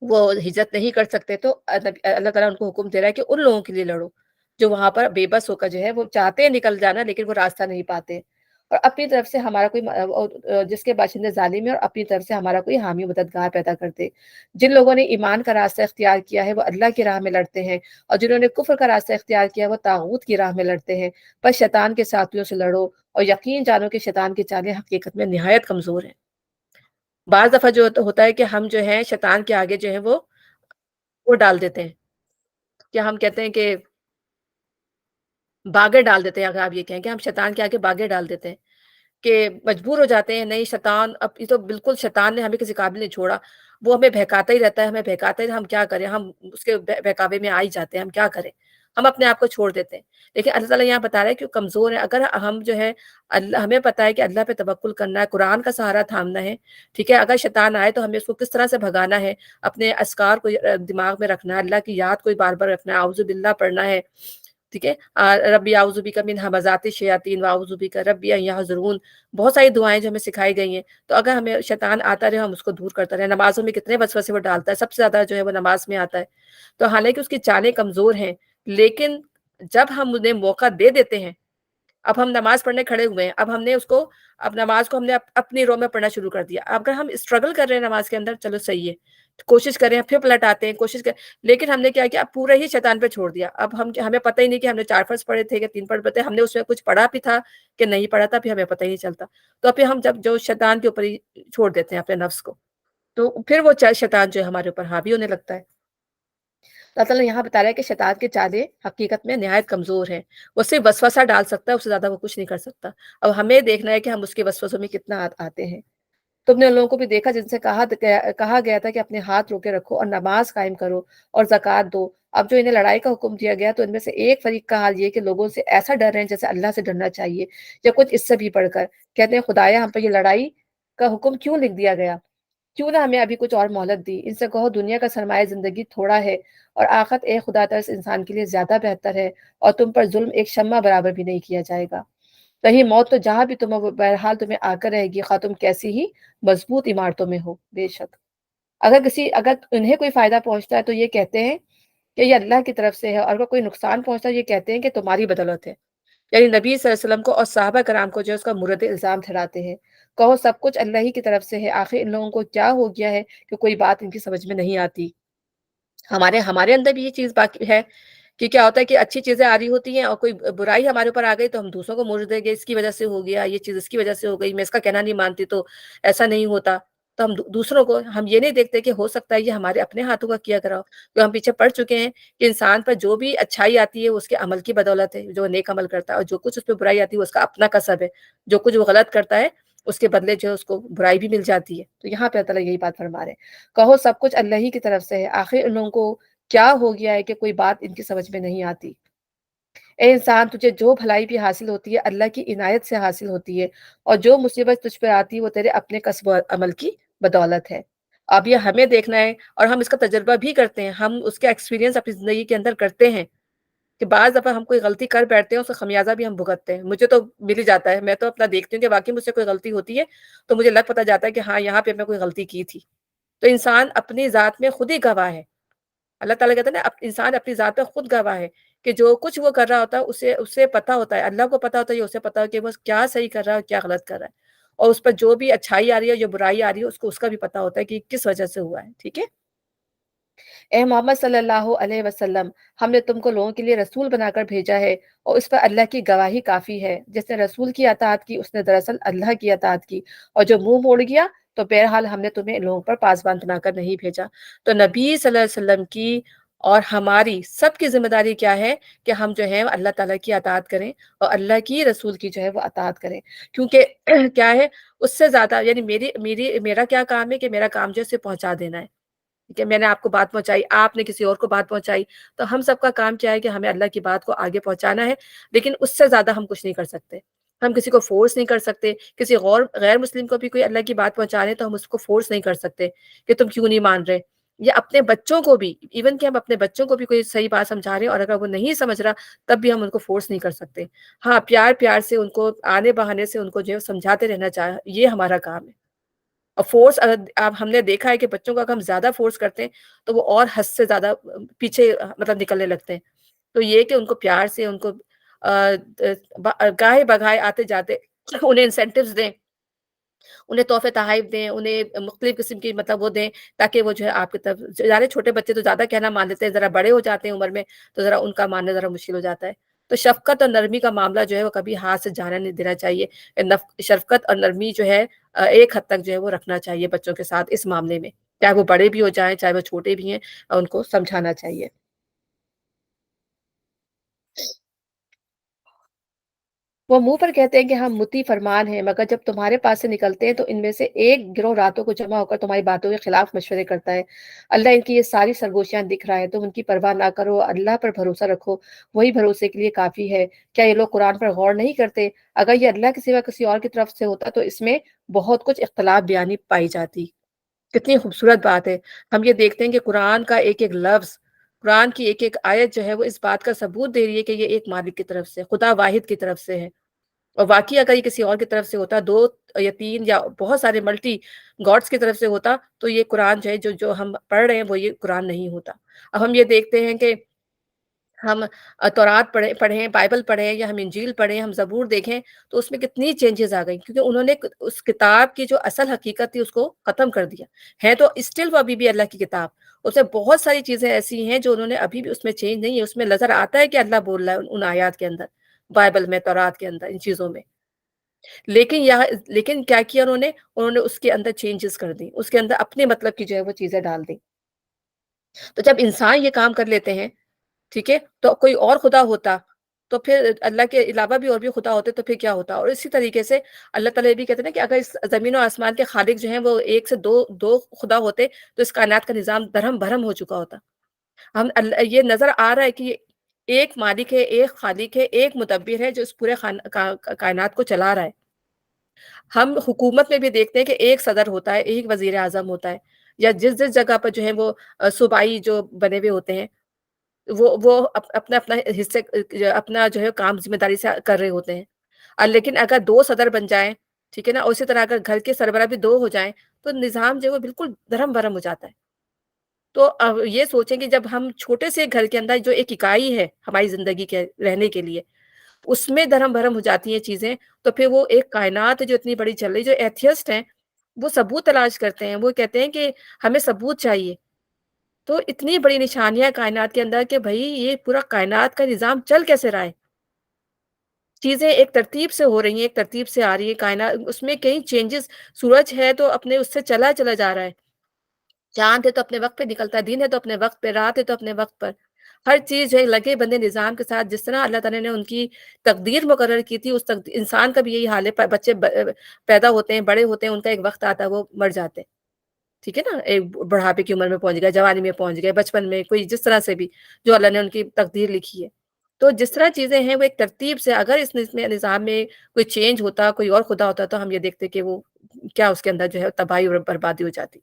وہ ہجرت نہیں کر سکتے، تو اللہ تعالیٰ ان کو حکم دے رہا ہے کہ ان لوگوں کے لیے لڑو جو وہاں پر بے بس ہو کر جو ہے وہ چاہتے ہیں نکل جانا لیکن وہ راستہ نہیں پاتے، اور اپنی طرف سے ہمارا کوئی جس کے باشندے ظالم ہے، اور اپنی طرف سے ہمارا کوئی حامی مددگار پیدا کرتے۔ جن لوگوں نے ایمان کا راستہ اختیار کیا ہے وہ اللہ کی راہ میں لڑتے ہیں، اور جنہوں نے کفر کا راستہ اختیار کیا ہے وہ طاغوت کی راہ میں لڑتے ہیں۔ بس شیطان کے ساتھیوں سے لڑو اور یقین جانو کہ شیطان کی چالیں حقیقت میں نہایت کمزور ہیں۔ بعض دفعہ جو ہوتا ہے کہ ہم جو ہیں شیطان کے آگے جو ہے وہ ڈال دیتے ہیں، کہ ہم کہتے ہیں کہ باگے ڈال دیتے ہیں، اگر آپ یہ کہیں کہ ہم شیطان کے آگے باگے ڈال دیتے ہیں، کہ مجبور ہو جاتے ہیں، نہیں شیطان اب یہ تو بالکل شیطان نے ہمیں کسی قابل نہیں چھوڑا، وہ ہمیں بہکاتا ہی رہتا ہے، ہمیں بہکاتا ہے، ہم کیا کریں، ہم اس کے بہکاوے میں آ ہی جاتے ہیں، ہم کیا کریں، ہم اپنے آپ کو چھوڑ دیتے ہیں۔ لیکن اللہ تعالیٰ یہاں بتا رہا ہے کہ وہ کمزور ہے، اگر ہم جو ہے اللہ، ہمیں پتہ ہے کہ اللہ پہ توکل کرنا ہے، قرآن کا سہارا تھامنا ہے، ٹھیک ہے، اگر شیطان آئے تو ہمیں اس کو کس طرح سے بھگانا ہے، اپنے اذکار کو دماغ میں رکھنا ہے، اللہ کی یاد کو بار بار رکھنا ہے، اعوذ باللہ پڑھنا ہے، ٹھیک ہے، ربی اعوذ بک من همزات الشیاطین واعوذ بک ربی ان یحضرون، بہت ساری دعائیں جو ہمیں سکھائی گئی ہیں۔ تو اگر ہمیں شیطان آتا رہے ہم اس کو دور کرتا رہے، نمازوں میں کتنے وسوسے وہ ڈالتا ہے، سب سے زیادہ جو ہے وہ نماز میں آتا ہے، تو حالانکہ اس کی چالیں کمزور ہیں، لیکن جب ہم انہیں موقع دے دیتے ہیں اب ہم نماز پڑھنے کھڑے ہوئے ہیں، اب ہم نے اس کو اب نماز کو ہم نے اپنی رو میں پڑھنا شروع کر دیا۔ اگر ہم اسٹرگل کر رہے ہیں نماز کے اندر، چلو صحیح ہے، کوشش کر رہے ہیں، پھر پلٹ آتے ہیں، لیکن ہم نے کیا کیا، اب پورا ہی شیطان پہ چھوڑ دیا۔ اب ہمیں پتہ ہی نہیں کہ ہم نے 4 فرض پڑھے تھے کہ 3 فرض پڑھے تھے، ہم نے اس میں کچھ پڑھا بھی تھا کہ نہیں پڑھا تھا، پھر ہمیں پتہ ہی نہیں چلتا۔ تو پھر ہم جب جو شیطان کے اوپر ہی چھوڑ دیتے ہیں اپنے نفس کو، تو پھر وہ شیطان جو ہے ہمارے اوپر حاوی ہونے لگتا ہے۔ اللہ تعالیٰ نے یہاں بتا رہا ہے کہ شیطان کے چالیں حقیقت میں نہایت کمزور ہیں، وہ صرف وسوسہ ڈال سکتا ہے، اس سے زیادہ وہ کچھ نہیں کر سکتا۔ اب ہمیں دیکھنا ہے کہ ہم اس کے وسوسوں میں کتنا آتے ہیں۔ تم نے ان لوگوں کو بھی دیکھا جن سے کہا گیا تھا کہ اپنے ہاتھ روکے رکھو اور نماز قائم کرو اور زکوٰۃ دو۔ اب جو انہیں لڑائی کا حکم دیا گیا تو ان میں سے ایک فریق کا حال یہ کہ لوگوں سے ایسا ڈر رہے ہیں جیسے اللہ سے ڈرنا چاہیے، یا کچھ اس سے بھی بڑھ کر کہتے ہیں خدایا ہم پر یہ لڑائی کا حکم کیوں لکھ دیا گیا، کیوں نہ ہمیں ابھی کچھ اور مہلت دی۔ ان سے کہو دنیا کا سرمایہ زندگی تھوڑا ہے اور آخرت اے خدا ترس انسان کے لیے زیادہ بہتر ہے، اور تم پر ظلم ایک شمع برابر بھی نہیں کیا جائے گا۔ کہیں موت تو جہاں بھی تم ہو بہرحال تمہیں آ کر رہے گی، خواہ تم کیسی ہی مضبوط عمارتوں میں ہو۔ بے شک اگر انہیں کوئی فائدہ پہنچتا ہے تو یہ کہتے ہیں کہ یہ اللہ کی طرف سے ہے، اور اگر کوئی نقصان پہنچتا ہے یہ کہتے ہیں کہ تمہاری بدولت ہے، یعنی نبی صلی اللہ علیہ وسلم کو اور صحابہ کرام کو جو ہے اس کا مورد الزام ٹھہراتے ہیں۔ کہو سب کچھ اللہ ہی کی طرف سے ہے، آخر ان لوگوں کو کیا ہو گیا ہے کہ کوئی بات ان کی سمجھ میں نہیں آتی۔ ہمارے اندر بھی یہ چیز باقی ہے کہ کیا ہوتا ہے کہ اچھی چیزیں آ رہی ہوتی ہیں اور کوئی برائی ہمارے اوپر آ گئی تو ہم دوسروں کو موڑ دیں گے، اس کی وجہ سے ہو گیا، یہ چیز اس کی وجہ سے ہو گئی، میں اس کا کہنا نہیں مانتی تو ایسا نہیں ہوتا۔ تو ہم دوسروں کو ہم یہ نہیں دیکھتے کہ ہو سکتا ہے یہ ہمارے اپنے ہاتھوں کا کیا کرا ہو، تو ہم پیچھے پڑ چکے ہیں کہ انسان پر جو بھی اچھائی آتی ہے وہ اس کے عمل کی بدولت ہے، جو نیک عمل کرتا ہے، اور جو کچھ اس پہ برائی آتی ہے وہ اس کا اپنا کسب ہے، جو کچھ وہ غلط کرتا ہے اس کے بدلے جو ہے اس کو برائی بھی مل جاتی ہے۔ تو یہاں پہ اللہ تعالیٰ یہی بات فرما رہے ہیں، کہو سب کچھ اللہ ہی کی طرف سے ہے، آخر ان لوگوں کو کیا ہو گیا ہے کہ کوئی بات ان کی سمجھ میں نہیں آتی۔ اے انسان تجھے جو بھلائی بھی حاصل ہوتی ہے اللہ کی عنایت سے حاصل ہوتی ہے، اور جو مصیبت تجھ پر آتی ہے وہ تیرے اپنے کسب و عمل کی بدولت ہے۔ اب یہ ہمیں دیکھنا ہے اور ہم اس کا تجربہ بھی کرتے ہیں، ہم اس کے ایکسپیرینس اپنی زندگی کے اندر کرتے ہیں کہ بعض دفعہ ہم کوئی غلطی کر بیٹھتے ہیں اس کا خمیازہ بھی ہم بھگتتے ہیں۔ مجھے تو مل ہی جاتا ہے، میں تو اپنا دیکھتی ہوں کہ واقعی مجھ سے کوئی غلطی ہوتی ہے تو مجھے لگ پتہ جاتا ہے کہ ہاں یہاں پہ میں کوئی غلطی کی تھی۔ تو انسان اپنی ذات میں خود ہی گواہ ہے۔ اللہ تعالیٰ کہتے ہیں نا انسان اپنی ذات پہ خود گواہ ہے کہ جو کچھ وہ کر رہا ہوتا ہے اسے پتہ ہوتا ہے، اللہ کو پتہ ہوتا ہے، یہ اسے پتہ ہے کہ وہ کیا صحیح کر رہا ہے اور کیا غلط کر رہا ہے، اور اس پر جو بھی اچھائی آ رہی ہے جو برائی آ رہی ہے اس کو اس کا بھی پتہ ہوتا ہے کہ کس وجہ سے ہوا ہے۔ ٹھیک ہے، اے محمد صلی اللہ علیہ وسلم، ہم نے تم کو لوگوں کے لیے رسول بنا کر بھیجا ہے اور اس پر اللہ کی گواہی کافی ہے۔ جس نے رسول کی اطاعت کی اس نے دراصل اللہ کی اطاعت کی، اور جو منہ موڑ گیا تو بہرحال ہم نے تمہیں ان لوگوں پر پاسبان بنا کر نہیں بھیجا۔ تو نبی صلی اللہ علیہ وسلم کی اور ہماری سب کی ذمہ داری کیا ہے کہ ہم جو ہے اللہ تعالیٰ کی اطاعت کریں اور اللہ کی رسول کی جو ہے وہ اطاعت کریں، کیونکہ کیا ہے اس سے زیادہ یعنی میرا کیا کام ہے کہ میرا کام جو ہے اسے پہنچا دینا ہے کہ میں نے آپ کو بات پہنچائی، آپ نے کسی اور کو بات پہنچائی، تو ہم سب کا کام کیا ہے کہ ہمیں اللہ کی بات کو آگے پہنچانا ہے، لیکن اس سے زیادہ ہم کچھ نہیں کر سکتے۔ ہم کسی کو فورس نہیں کر سکتے، کسی غیر مسلم کو بھی کوئی اللہ کی بات پہنچا رہے ہیں تو ہم اس کو فورس نہیں کر سکتے کہ تم کیوں نہیں مان رہے، یا اپنے بچوں کو بھی ایون کہ ہم اپنے بچوں کو بھی کوئی صحیح بات سمجھا رہے ہیں اور اگر وہ نہیں سمجھ رہا تب بھی ہم ان کو فورس نہیں کر سکتے۔ ہاں پیار پیار سے ان کو آنے بہانے سے ان کو جو ہے سمجھاتے رہنا چاہے، یہ ہمارا کام ہے۔ اور فورس اگر اب ہم نے دیکھا ہے کہ بچوں کو اگر ہم زیادہ فورس کرتے ہیں تو وہ اور حد سے زیادہ پیچھے مطلب نکلنے لگتے ہیں۔ تو یہ کہ ان کو پیار سے ان کو گاہے بگائے آتے جاتے انہیں انسینٹیوز دیں، انہیں تحفے تحائف دیں، انہیں مختلف قسم کی مطلب وہ دیں تاکہ وہ جو ہے آپ کی طرف زیادہ چھوٹے بچے تو زیادہ کہنا مان لیتے ہیں، ذرا بڑے ہو جاتے ہیں عمر میں تو ذرا ان کا ماننا ذرا مشکل ہو جاتا ہے۔ تو شفقت اور نرمی کا معاملہ جو ہے وہ کبھی ہاتھ سے جانا نہیں دینا چاہیے۔ شفقت اور نرمی جو ہے ایک حد تک جو ہے وہ رکھنا چاہیے بچوں کے ساتھ اس معاملے میں، چاہے وہ بڑے بھی ہو جائیں چاہے وہ چھوٹے بھی ہیں، ان کو سمجھانا چاہیے۔ وہ منہ پر کہتے ہیں کہ ہم مطیع فرمان ہیں، مگر جب تمہارے پاس سے نکلتے ہیں تو ان میں سے ایک گروہ راتوں کو جمع ہو کر تمہاری باتوں کے خلاف مشورے کرتا ہے۔ اللہ ان کی یہ ساری سرگوشیاں دکھ رہا ہے، تم ان کی پرواہ نہ کرو، اللہ پر بھروسہ رکھو، وہی بھروسے کے لیے کافی ہے۔ کیا یہ لوگ قرآن پر غور نہیں کرتے؟ اگر یہ اللہ کے سوا کسی اور کی طرف سے ہوتا تو اس میں بہت کچھ اختلاف بیانی پائی جاتی۔ کتنی خوبصورت بات ہے۔ ہم یہ دیکھتے ہیں کہ قرآن کا ایک ایک لفظ، قرآن کی ایک ایک آیت جو ہے وہ اس بات کا ثبوت دے رہی ہے کہ یہ ایک مالک کی طرف سے، خدا واحد کی طرف سے ہے، اور واقعی اگر یہ کسی اور کی طرف سے ہوتا، دو یا تین یا بہت سارے ملٹی گاڈس کی طرف سے ہوتا تو یہ قرآن جو ہے جو ہم پڑھ رہے ہیں وہ یہ قرآن نہیں ہوتا۔ اب ہم یہ دیکھتے ہیں کہ ہم تورات پڑھیں، بائبل پڑھیں یا ہم انجیل پڑھیں، ہم زبور دیکھیں، تو اس میں کتنی چینجز آ گئی، کیونکہ انہوں نے اس کتاب کی جو اصل حقیقت تھی اس کو ختم کر دیا ہے۔ تو اسٹل وہ ابھی بھی اللہ کی کتاب، اس میں بہت ساری چیزیں ایسی ہیں جو انہوں نے ابھی بھی اس میں چینج نہیں ہے، اس میں نظر آتا ہے کہ اللہ بول رہا ہے ان آیات کے اندر، بائبل میں، تورات کے اندر، ان چیزوں میں۔ لیکن کیا کیا انہوں نے اس کے اندر چینجز کر دی، اس کے اندر اپنے مطلب کی جو ہے وہ چیزیں ڈال دی۔ تو جب انسان یہ کام کر لیتے ہیں، ٹھیک ہے، تو کوئی اور خدا ہوتا، تو پھر اللہ کے علاوہ بھی اور بھی خدا ہوتے، تو پھر کیا ہوتا؟ اور اسی طریقے سے اللہ تعالیٰ یہ بھی کہتے ہیں نا کہ اگر اس زمین و آسمان کے خالق جو ہیں وہ ایک سے دو خدا ہوتے، تو اس کائنات کا نظام درہم بھرم ہو چکا ہوتا۔ یہ نظر آ رہا ہے کہ ایک مالک ہے، ایک خالق ہے، ایک مدبر ہے جو اس پورے کائنات کو چلا رہا ہے۔ ہم حکومت میں بھی دیکھتے ہیں کہ ایک صدر ہوتا ہے، ایک وزیر اعظم ہوتا ہے، یا جس جگہ پر جو ہے وہ صوبائی جو بنے ہوئے ہوتے ہیں، وہ اپنا اپنا حصے، اپنا جو ہے کام ذمہ داری سے کر رہے ہوتے ہیں۔ لیکن اگر دو صدر بن جائیں، ٹھیک ہے نا، اور اسی طرح اگر گھر کے سربراہ بھی دو ہو جائیں، تو نظام جو ہے وہ بالکل دھرم بھرم ہو جاتا ہے۔ تو یہ سوچیں کہ جب ہم چھوٹے سے گھر کے اندر جو ایک اکائی ہے ہماری زندگی کے رہنے کے لیے، اس میں دھرم بھرم ہو جاتی ہیں چیزیں، تو پھر وہ ایک کائنات جو اتنی بڑی چل رہی، جو ایتھیسٹ ہیں وہ ثبوت تلاش کرتے ہیں، وہ کہتے ہیں کہ ہمیں ثبوت چاہیے۔ تو اتنی بڑی نشانیاں کائنات کے اندر کہ بھائی یہ پورا کائنات کا نظام چل کیسے رہا ہے، چیزیں ایک ترتیب سے ہو رہی ہیں، ایک ترتیب سے آ رہی ہے کائنات، اس میں کئی چینجز، سورج ہے تو اپنے اس سے چلا جا رہا ہے، چاند ہے تو اپنے وقت پہ نکلتا ہے، دن ہے تو اپنے وقت پہ، رات ہے تو اپنے وقت پر، ہر چیز جو ہے لگے بندے نظام کے ساتھ، جس طرح اللہ تعالیٰ نے ان کی تقدیر مقرر کی تھی، اس انسان کا بھی یہی حال ہے، بچے پیدا ہوتے ہیں، بڑے ہوتے ہیں، ان کا ایک وقت آتا ہے وہ مر جاتے ہیں، ٹھیک ہے نا، ایک بڑھاپے کی عمر میں پہنچ گئے، جوانی میں پہنچ گئے، بچپن میں، کوئی جس طرح سے بھی جو اللہ نے ان کی تقدیر لکھی ہے۔ تو جس طرح چیزیں ہیں وہ ایک ترتیب سے، اگر اس میں نظام میں کوئی چینج ہوتا، کوئی اور خدا ہوتا، تو ہم یہ دیکھتے کہ وہ کیا اس کے اندر جو ہے تباہی اور بربادی ہو جاتی۔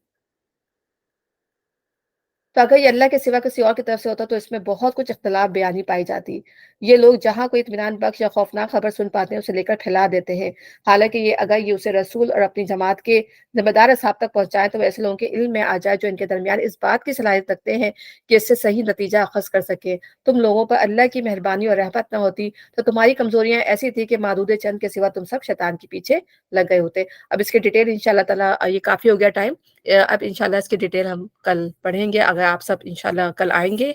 تو اگر یہ اللہ کے سوا کسی اور کی طرف سے ہوتا تو اس میں بہت کچھ اختلاف بیانی پائی جاتی۔ یہ لوگ جہاں کوئی اطمینان بخش یا خوفناک خبر سن پاتے ہیں اسے لے کر پھیلا دیتے ہیں، حالانکہ اگر یہ اسے رسول اور اپنی جماعت کے ذمہ دار اصحاب تک پہنچائے تو وہ ایسے لوگوں کے علم میں آ جائے جو ان کے درمیان اس بات کی صلاحیت رکھتے ہیں کہ اس سے صحیح نتیجہ اخذ کر سکے۔ تم لوگوں پر اللہ کی مہربانی اور رحمت نہ ہوتی تو تمہاری کمزوریاں ایسی تھی کہ معدود چند کے سوا تم سب شیطان کے پیچھے لگ گئے ہوتے۔ اب اس کی ڈیٹیل انشاءاللہ تعالیٰ، یہ کافی ہو گیا ٹائم، اب انشاءاللہ اس کی ڈیٹیل ہم کل پڑھیں گے، اگر آپ سب انشاءاللہ کل آئیں گے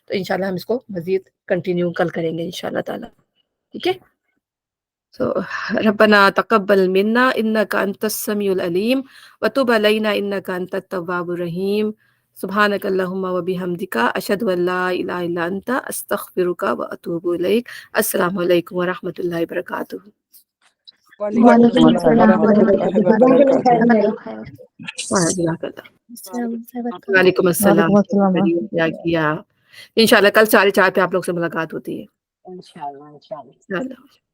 تو انشاءاللہ ہم اس کو مزید کنٹینیو کل کریں گے انشاءاللہ تعالیٰ، ٹھیک ہے۔ تو ربنا تقبل منا انك انت السميع العليم وتب علينا انك انت التواب الرحيم سبحانك اللهم وبحمدك اشهد ان لا اله الا انت استغفرك واتوب اليك۔ السلام علیکم ورحمۃ اللہ وبرکاتہ۔ وعلیکم وعلیکم السلام السلام ورحمۃ ورحمۃ اللہ اللہ وبرکاتہ۔ وبرکاتہ۔ جزاک اللہ۔ السلام وعلیکم السلام، وعلیکم السلام کیا کیا، انشاءاللہ کل 4:30 پہ آپ لوگ سے ملاقات ہوتی ہے، انشاءاللہ انشاءاللہ۔ انشاءاللہ۔